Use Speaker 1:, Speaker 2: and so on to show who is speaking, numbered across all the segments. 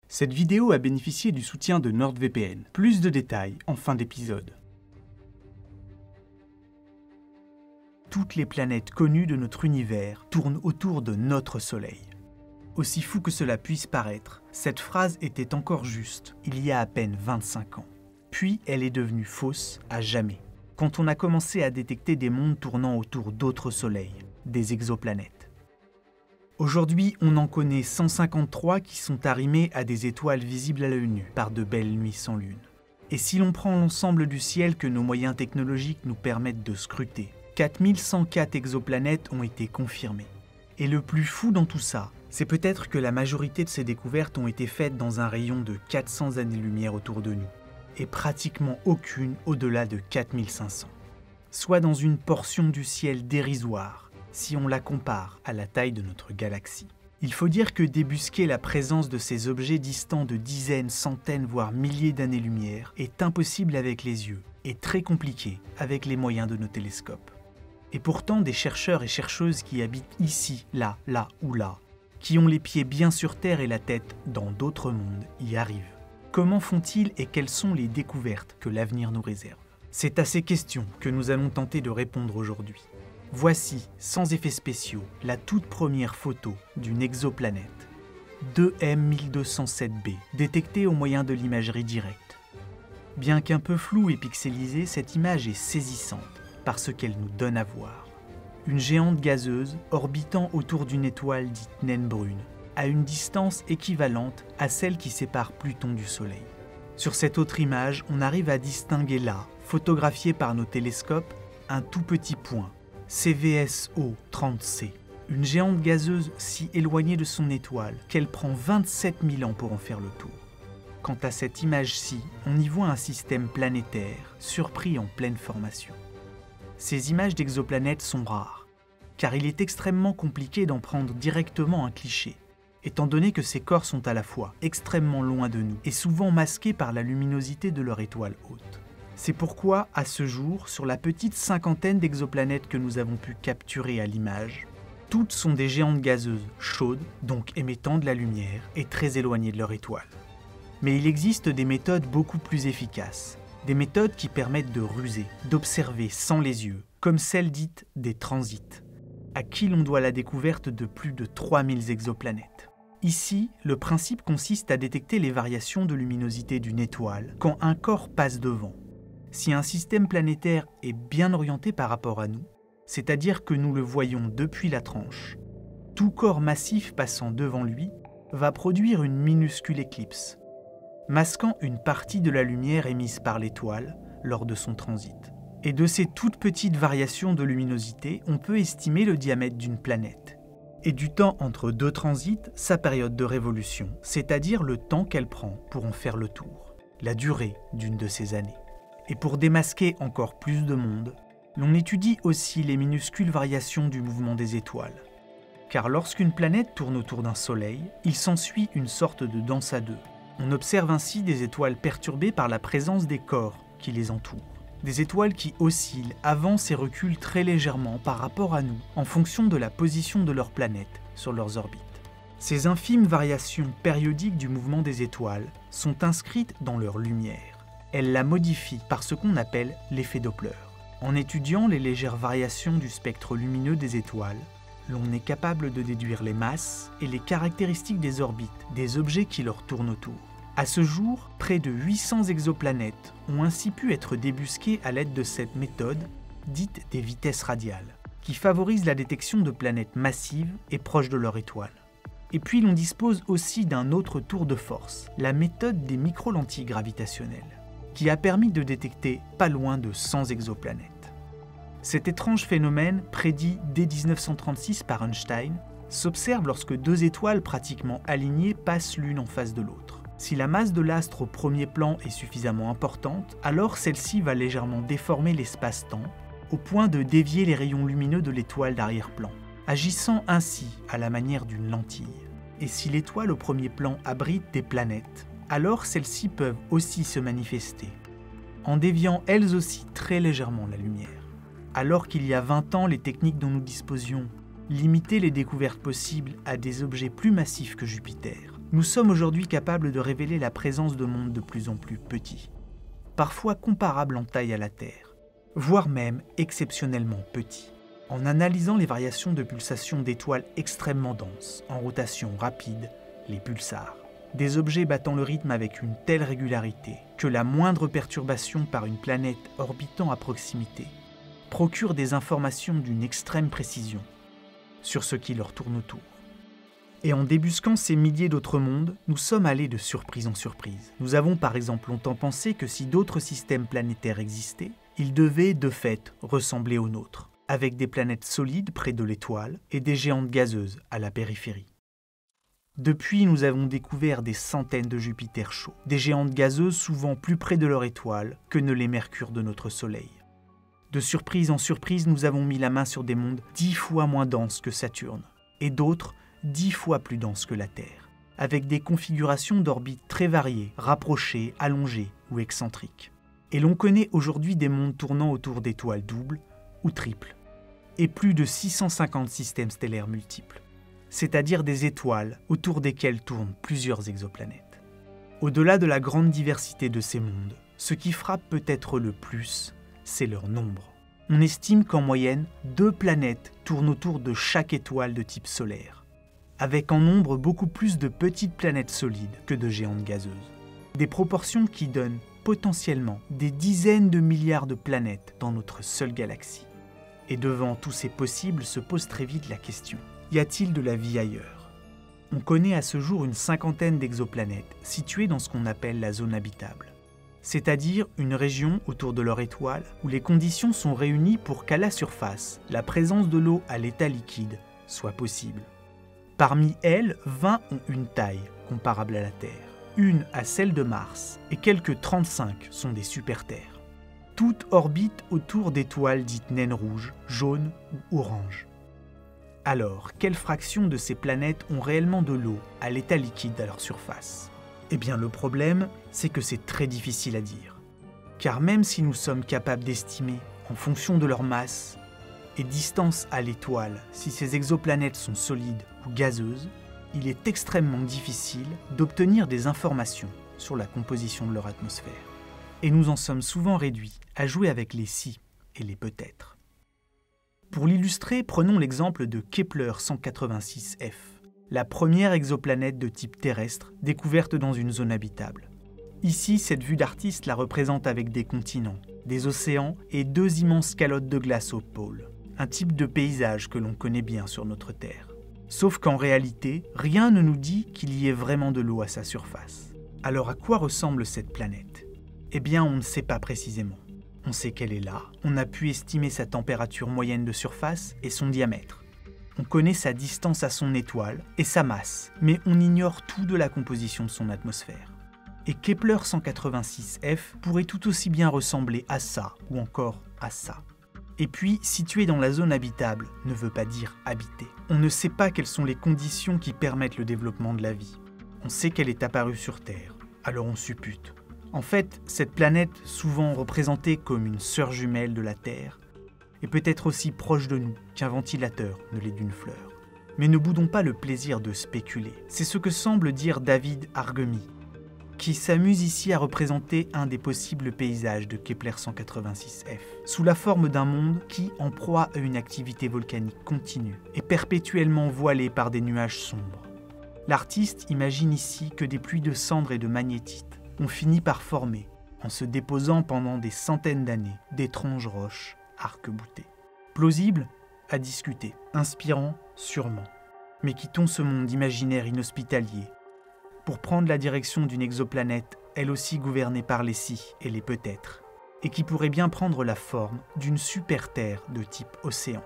Speaker 1: Cette vidéo a bénéficié du soutien de NordVPN. Plus de détails en fin d'épisode. Toutes les planètes connues de notre univers tournent autour de notre Soleil. Aussi fou que cela puisse paraître, cette phrase était encore juste il y a à peine 25 ans. Puis elle est devenue fausse à jamais, quand on a commencé à détecter des mondes tournant autour d'autres soleils, des exoplanètes. Aujourd'hui, on en connaît 153 qui sont arrimées à des étoiles visibles à l'œil nu par de belles nuits sans lune. Et si l'on prend l'ensemble du ciel que nos moyens technologiques nous permettent de scruter, 4104 exoplanètes ont été confirmées. Et le plus fou dans tout ça, c'est peut-être que la majorité de ces découvertes ont été faites dans un rayon de 400 années-lumière autour de nous, et pratiquement aucune au-delà de 4500. Soit dans une portion du ciel dérisoire, si on la compare à la taille de notre galaxie. Il faut dire que débusquer la présence de ces objets distants de dizaines, centaines, voire milliers d'années-lumière est impossible avec les yeux et très compliqué avec les moyens de nos télescopes. Et pourtant, des chercheurs et chercheuses qui habitent ici, là ou là, qui ont les pieds bien sur Terre et la tête dans d'autres mondes, y arrivent. Comment font-ils et quelles sont les découvertes que l'avenir nous réserve? C'est à ces questions que nous allons tenter de répondre aujourd'hui. Voici, sans effets spéciaux, la toute première photo d'une exoplanète, 2M1207b, détectée au moyen de l'imagerie directe. Bien qu'un peu floue et pixelisée, cette image est saisissante par ce qu'elle nous donne à voir. Une géante gazeuse orbitant autour d'une étoile dite naine brune, à une distance équivalente à celle qui sépare Pluton du Soleil. Sur cette autre image, on arrive à distinguer là, photographié par nos télescopes, un tout petit point, CVSO 30c, une géante gazeuse si éloignée de son étoile qu'elle prend 27 000 ans pour en faire le tour. Quant à cette image-ci, on y voit un système planétaire surpris en pleine formation. Ces images d'exoplanètes sont rares, car il est extrêmement compliqué d'en prendre directement un cliché, étant donné que ces corps sont à la fois extrêmement loin de nous et souvent masqués par la luminosité de leur étoile haute. C'est pourquoi, à ce jour, sur la petite cinquantaine d'exoplanètes que nous avons pu capturer à l'image, toutes sont des géantes gazeuses chaudes, donc émettant de la lumière et très éloignées de leur étoile. Mais il existe des méthodes beaucoup plus efficaces, des méthodes qui permettent de ruser, d'observer sans les yeux, comme celle dite des transits, à qui l'on doit la découverte de plus de 3000 exoplanètes. Ici, le principe consiste à détecter les variations de luminosité d'une étoile quand un corps passe devant. Si un système planétaire est bien orienté par rapport à nous, c'est-à-dire que nous le voyons depuis la tranche, tout corps massif passant devant lui va produire une minuscule éclipse, masquant une partie de la lumière émise par l'étoile lors de son transit. Et de ces toutes petites variations de luminosité, on peut estimer le diamètre d'une planète, et du temps entre deux transits, sa période de révolution, c'est-à-dire le temps qu'elle prend pour en faire le tour, la durée d'une de ces années. Et pour démasquer encore plus de monde, l'on étudie aussi les minuscules variations du mouvement des étoiles. Car lorsqu'une planète tourne autour d'un soleil, il s'ensuit une sorte de danse à deux. On observe ainsi des étoiles perturbées par la présence des corps qui les entourent. Des étoiles qui oscillent, avancent et reculent très légèrement par rapport à nous, en fonction de la position de leur planète sur leurs orbites. Ces infimes variations périodiques du mouvement des étoiles sont inscrites dans leur lumière. Elle la modifie par ce qu'on appelle l'effet Doppler. En étudiant les légères variations du spectre lumineux des étoiles, l'on est capable de déduire les masses et les caractéristiques des orbites des objets qui leur tournent autour. À ce jour, près de 800 exoplanètes ont ainsi pu être débusquées à l'aide de cette méthode, dite des vitesses radiales, qui favorise la détection de planètes massives et proches de leur étoile. Et puis l'on dispose aussi d'un autre tour de force, la méthode des micro-lentilles gravitationnelles, qui a permis de détecter pas loin de 100 exoplanètes. Cet étrange phénomène, prédit dès 1936 par Einstein, s'observe lorsque deux étoiles pratiquement alignées passent l'une en face de l'autre. Si la masse de l'astre au premier plan est suffisamment importante, alors celle-ci va légèrement déformer l'espace-temps, au point de dévier les rayons lumineux de l'étoile d'arrière-plan, agissant ainsi à la manière d'une lentille. Et si l'étoile au premier plan abrite des planètes, alors celles-ci peuvent aussi se manifester, en déviant elles aussi très légèrement la lumière. Alors qu'il y a 20 ans, les techniques dont nous disposions limitaient les découvertes possibles à des objets plus massifs que Jupiter, nous sommes aujourd'hui capables de révéler la présence de mondes de plus en plus petits, parfois comparables en taille à la Terre, voire même exceptionnellement petits. En analysant les variations de pulsations d'étoiles extrêmement denses, en rotation rapide, les pulsars, des objets battant le rythme avec une telle régularité que la moindre perturbation par une planète orbitant à proximité procure des informations d'une extrême précision sur ce qui leur tourne autour. Et en débusquant ces milliers d'autres mondes, nous sommes allés de surprise en surprise. Nous avons par exemple longtemps pensé que si d'autres systèmes planétaires existaient, ils devaient de fait ressembler aux nôtres, avec des planètes solides près de l'étoile et des géantes gazeuses à la périphérie. Depuis, nous avons découvert des centaines de Jupiters chauds, des géantes gazeuses souvent plus près de leur étoile que ne l'est Mercure de notre Soleil. De surprise en surprise, nous avons mis la main sur des mondes 10 fois moins denses que Saturne, et d'autres 10 fois plus denses que la Terre, avec des configurations d'orbites très variées, rapprochées, allongées ou excentriques. Et l'on connaît aujourd'hui des mondes tournant autour d'étoiles doubles ou triples, et plus de 650 systèmes stellaires multiples, c'est-à-dire des étoiles autour desquelles tournent plusieurs exoplanètes. Au-delà de la grande diversité de ces mondes, ce qui frappe peut-être le plus, c'est leur nombre. On estime qu'en moyenne, 2 planètes tournent autour de chaque étoile de type solaire, avec en nombre beaucoup plus de petites planètes solides que de géantes gazeuses. Des proportions qui donnent potentiellement des dizaines de milliards de planètes dans notre seule galaxie. Et devant tous ces possibles se pose très vite la question, y a-t-il de la vie ailleurs ? On connaît à ce jour une cinquantaine d'exoplanètes situées dans ce qu'on appelle la zone habitable, c'est-à-dire une région autour de leur étoile où les conditions sont réunies pour qu'à la surface, la présence de l'eau à l'état liquide soit possible. Parmi elles, 20 ont une taille comparable à la Terre, une à celle de Mars et quelques 35 sont des super-Terres. Toutes orbitent autour d'étoiles dites naines rouges, jaunes ou oranges. Alors, quelle fraction de ces planètes ont réellement de l'eau à l'état liquide à leur surface ? Eh bien, le problème, c'est que c'est très difficile à dire. Car même si nous sommes capables d'estimer, en fonction de leur masse et distance à l'étoile, si ces exoplanètes sont solides ou gazeuses, il est extrêmement difficile d'obtenir des informations sur la composition de leur atmosphère. Et nous en sommes souvent réduits à jouer avec les si et les peut-être. Pour l'illustrer, prenons l'exemple de Kepler 186f, la première exoplanète de type terrestre découverte dans une zone habitable. Ici, cette vue d'artiste la représente avec des continents, des océans et 2 immenses calottes de glace au pôle, un type de paysage que l'on connaît bien sur notre Terre. Sauf qu'en réalité, rien ne nous dit qu'il y ait vraiment de l'eau à sa surface. Alors à quoi ressemble cette planète ? Eh bien, on ne sait pas précisément. On sait qu'elle est là, on a pu estimer sa température moyenne de surface et son diamètre. On connaît sa distance à son étoile et sa masse, mais on ignore tout de la composition de son atmosphère. Et Kepler 186f pourrait tout aussi bien ressembler à ça ou encore à ça. Et puis, situé dans la zone habitable ne veut pas dire habité. On ne sait pas quelles sont les conditions qui permettent le développement de la vie. On sait qu'elle est apparue sur Terre, alors on suppute. En fait, cette planète, souvent représentée comme une sœur jumelle de la Terre, est peut-être aussi proche de nous qu'un ventilateur ne l'est d'une fleur. Mais ne boudons pas le plaisir de spéculer. C'est ce que semble dire David Argumi, qui s'amuse ici à représenter un des possibles paysages de Kepler 186f, sous la forme d'un monde qui, en proie à une activité volcanique continue, est perpétuellement voilé par des nuages sombres. L'artiste imagine ici que des pluies de cendres et de magnétite ont fini par former, en se déposant pendant des centaines d'années, d'étranges roches arc-boutées. Plausible ? À discuter. Inspirant ? Sûrement. Mais quittons ce monde imaginaire inhospitalier pour prendre la direction d'une exoplanète, elle aussi gouvernée par les si et les peut-être, et qui pourrait bien prendre la forme d'une super-Terre de type océan.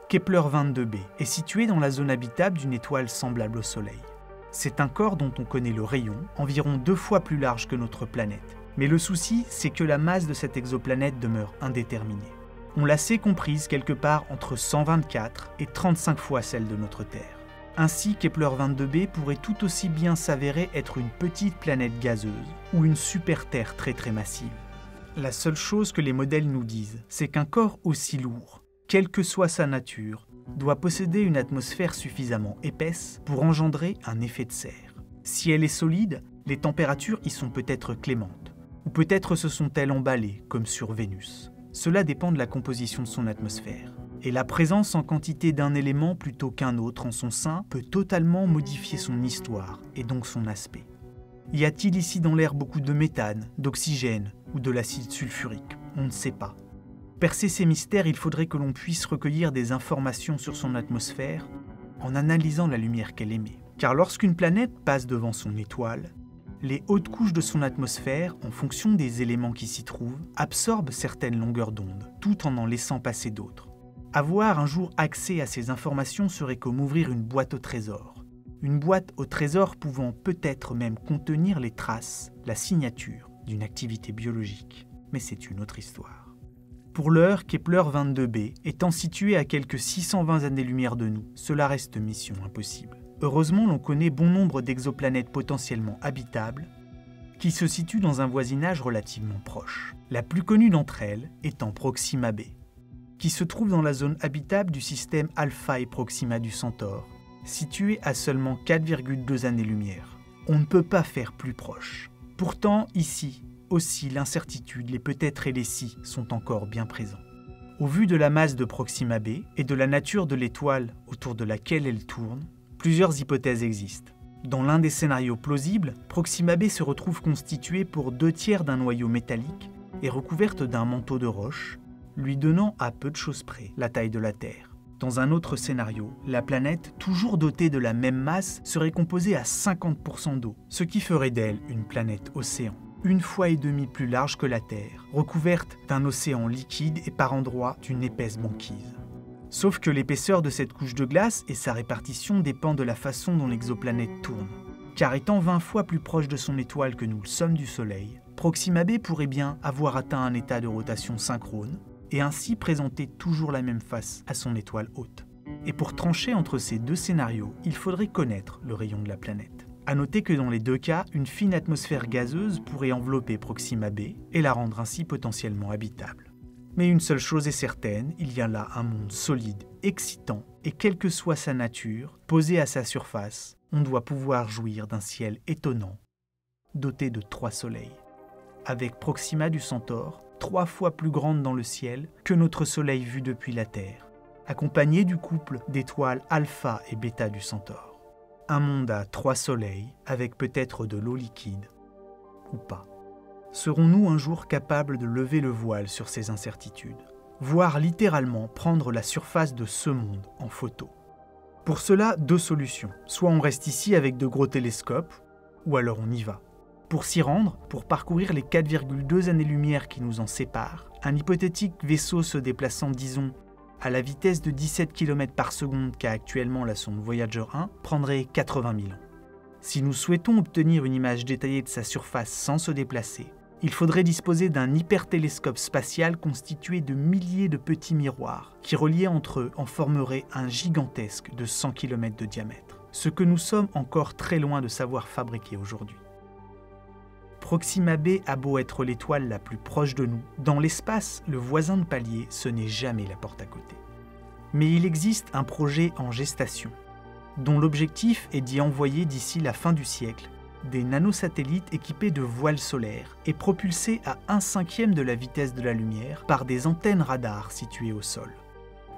Speaker 1: Kepler 22b est situé dans la zone habitable d'une étoile semblable au Soleil. C'est un corps dont on connaît le rayon, environ 2 fois plus large que notre planète. Mais le souci, c'est que la masse de cette exoplanète demeure indéterminée. On la sait comprise quelque part entre 124 et 35 fois celle de notre Terre. Ainsi, Kepler 22b pourrait tout aussi bien s'avérer être une petite planète gazeuse ou une super-Terre très très massive. La seule chose que les modèles nous disent, c'est qu'un corps aussi lourd, quelle que soit sa nature, doit posséder une atmosphère suffisamment épaisse pour engendrer un effet de serre. Si elle est solide, les températures y sont peut-être clémentes, ou peut-être se sont-elles emballées, comme sur Vénus. Cela dépend de la composition de son atmosphère. Et la présence en quantité d'un élément plutôt qu'un autre en son sein peut totalement modifier son histoire, et donc son aspect. Y a-t-il ici dans l'air beaucoup de méthane, d'oxygène ou de l'acide sulfurique? On ne sait pas. Percer ces mystères, il faudrait que l'on puisse recueillir des informations sur son atmosphère en analysant la lumière qu'elle émet. Car lorsqu'une planète passe devant son étoile, les hautes couches de son atmosphère, en fonction des éléments qui s'y trouvent, absorbent certaines longueurs d'onde, tout en laissant passer d'autres. Avoir un jour accès à ces informations serait comme ouvrir une boîte au trésor. Une boîte au trésor pouvant peut-être même contenir les traces, la signature d'une activité biologique. Mais c'est une autre histoire. Pour l'heure, Kepler 22b étant situé à quelques 620 années-lumière de nous, cela reste mission impossible. Heureusement, l'on connaît bon nombre d'exoplanètes potentiellement habitables qui se situent dans un voisinage relativement proche. La plus connue d'entre elles étant Proxima b, qui se trouve dans la zone habitable du système Alphae Proxima du Centaure, situé à seulement 4,2 années-lumière. On ne peut pas faire plus proche. Pourtant, ici, aussi l'incertitude, les peut-être et les si sont encore bien présents. Au vu de la masse de Proxima b et de la nature de l'étoile autour de laquelle elle tourne, plusieurs hypothèses existent. Dans l'un des scénarios plausibles, Proxima b se retrouve constituée pour 2/3 d'un noyau métallique et recouverte d'un manteau de roche, lui donnant à peu de choses près la taille de la Terre. Dans un autre scénario, la planète, toujours dotée de la même masse, serait composée à 50% d'eau, ce qui ferait d'elle une planète océan, 1,5 fois plus large que la Terre, recouverte d'un océan liquide et par endroits d'une épaisse banquise. Sauf que l'épaisseur de cette couche de glace et sa répartition dépend de la façon dont l'exoplanète tourne. Car étant 20 fois plus proche de son étoile que nous le sommes du Soleil, Proxima b pourrait bien avoir atteint un état de rotation synchrone et ainsi présenter toujours la même face à son étoile hôte. Et pour trancher entre ces deux scénarios, il faudrait connaître le rayon de la planète. À noter que dans les deux cas, une fine atmosphère gazeuse pourrait envelopper Proxima b et la rendre ainsi potentiellement habitable. Mais une seule chose est certaine, il y a là un monde solide, excitant, et quelle que soit sa nature, posé à sa surface, on doit pouvoir jouir d'un ciel étonnant, doté de 3 soleils. Avec Proxima du Centaure, 3 fois plus grande dans le ciel que notre soleil vu depuis la Terre, accompagné du couple d'étoiles Alpha et Bêta du Centaure. Un monde à 3 soleils, avec peut-être de l'eau liquide, ou pas. Serons-nous un jour capables de lever le voile sur ces incertitudes, voire littéralement prendre la surface de ce monde en photo? Pour cela, 2 solutions. Soit on reste ici avec de gros télescopes, ou alors on y va. Pour s'y rendre, pour parcourir les 4,2 années-lumière qui nous en séparent, un hypothétique vaisseau se déplaçant, disons, à la vitesse de 17 km par seconde qu'a actuellement la sonde Voyager 1, prendrait 80 000 ans. Si nous souhaitons obtenir une image détaillée de sa surface sans se déplacer, il faudrait disposer d'un hypertélescope spatial constitué de milliers de petits miroirs qui reliés entre eux en formeraient un gigantesque de 100 km de diamètre, ce que nous sommes encore très loin de savoir fabriquer aujourd'hui. Proxima b a beau être l'étoile la plus proche de nous, dans l'espace, le voisin de palier, ce n'est jamais la porte à côté. Mais il existe un projet en gestation, dont l'objectif est d'y envoyer d'ici la fin du siècle des nanosatellites équipés de voiles solaires et propulsés à 1/5 de la vitesse de la lumière par des antennes radars situées au sol.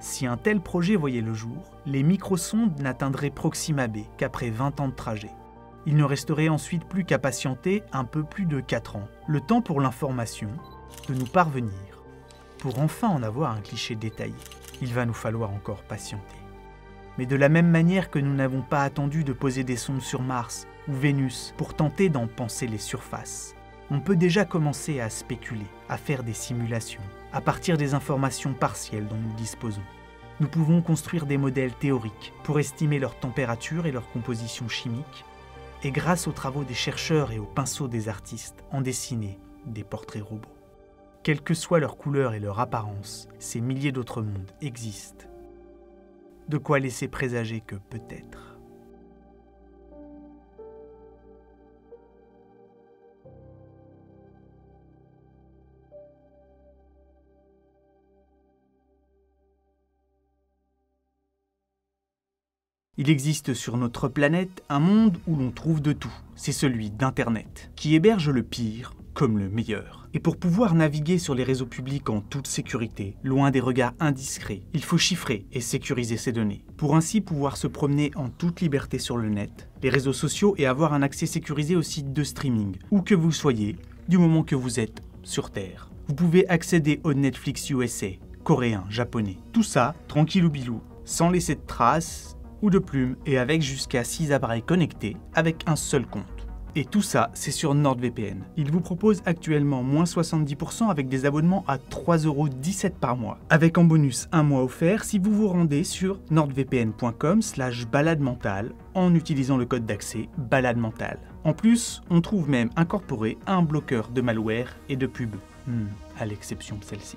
Speaker 1: Si un tel projet voyait le jour, les microsondes n'atteindraient Proxima b qu'après 20 ans de trajet. Il ne resterait ensuite plus qu'à patienter un peu plus de 4 ans, le temps pour l'information de nous parvenir. Pour enfin en avoir un cliché détaillé, il va nous falloir encore patienter. Mais de la même manière que nous n'avons pas attendu de poser des sondes sur Mars ou Vénus pour tenter d'en penser les surfaces, on peut déjà commencer à spéculer, à faire des simulations, à partir des informations partielles dont nous disposons. Nous pouvons construire des modèles théoriques pour estimer leur température et leur composition chimique, et grâce aux travaux des chercheurs et aux pinceaux des artistes, en dessiner des portraits robots. Quelle que soit leur couleur et leur apparence, ces milliers d'autres mondes existent. De quoi laisser présager que peut-être Il existe sur notre planète un monde où l'on trouve de tout. C'est celui d'Internet, qui héberge le pire comme le meilleur. Et pour pouvoir naviguer sur les réseaux publics en toute sécurité, loin des regards indiscrets, il faut chiffrer et sécuriser ses données. Pour ainsi pouvoir se promener en toute liberté sur le net, les réseaux sociaux et avoir un accès sécurisé aux sites de streaming, où que vous soyez, du moment que vous êtes sur Terre. Vous pouvez accéder au Netflix USA, coréen, japonais. Tout ça, tranquille ou bilou, sans laisser de traces ou de plumes et avec jusqu'à 6 appareils connectés avec un seul compte. Et tout ça, c'est sur NordVPN. Il vous propose actuellement moins 70% avec des abonnements à 3,17 € par mois. Avec en bonus un mois offert si vous vous rendez sur nordvpn.com/baladementale en utilisant le code d'accès baladementale. En plus, on trouve même incorporé un bloqueur de malware et de pub. À l'exception de celle-ci.